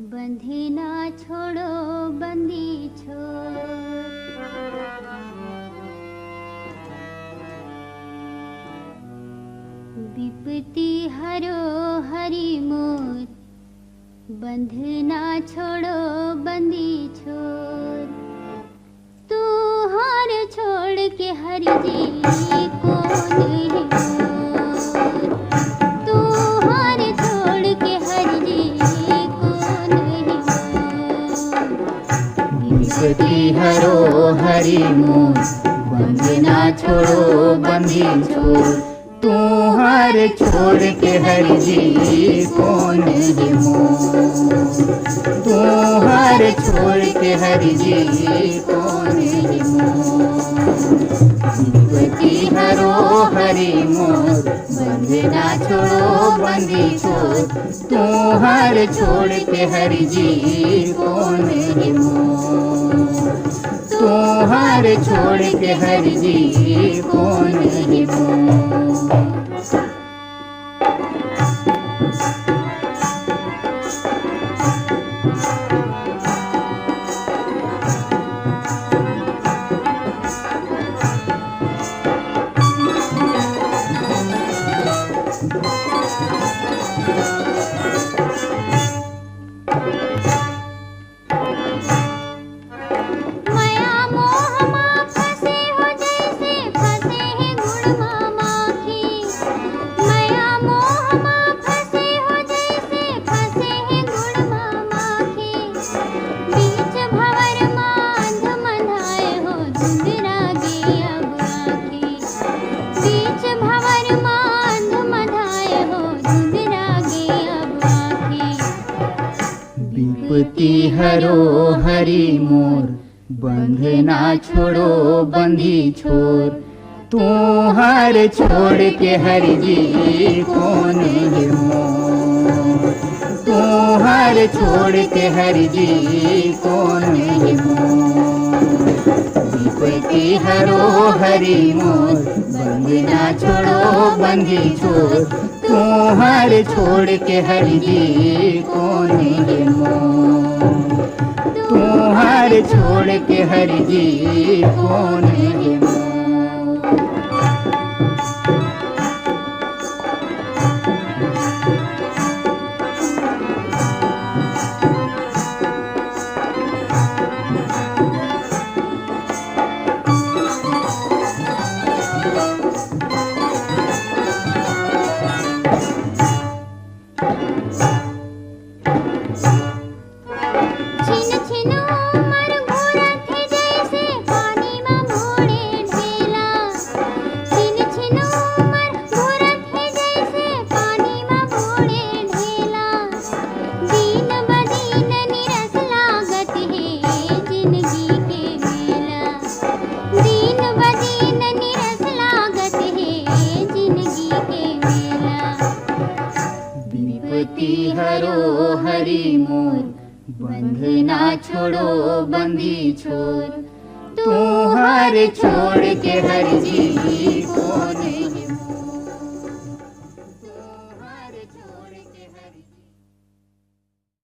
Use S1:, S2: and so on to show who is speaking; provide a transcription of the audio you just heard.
S1: बंधना छोड़ो बंदी छोड़, विपत्ति हरो हरि मोर। बंधना छोड़ो बंदी छोड़, तू हार छोड़ के हरि जी कौन है मोर। तू हार छोड़ के हरि जी कौन है मोर।
S2: विपत्ति हरो हरि मोर, बंधना छोड़ो बंदी छोड़, तू हार छोड़ के हरि जी कौन है मोर। तू हार छोड़ के हरि जी कौन है मोर। विपत्ति हरो हरि मोर, बंधना छोड़ो बंदी छोड़, तू हार छोड़ के हरि जी कौन है मोर। तू हार छोड़ के हरि जी कौन है मोर। विपत्ति हरो हरि मोर, बंधना छोड़ो बंदी छोड़, तू हार छोड़ के हरि जी कौन है मोर। तू हार छोड़ के हरि जी कौन है मोर। विपत्ति हरो हरि मोर, बंधना छोड़ो बंदी छोड़, तू हार छोड़ के हरि जी कौन है मोर। तू हार छोड़ के हरि जी कौन है मोर। विपत्ति हरो हरि मोर, बंधना छोड़ो बंदी छोड़, तू हार छोड़ के हरि जी कौन है।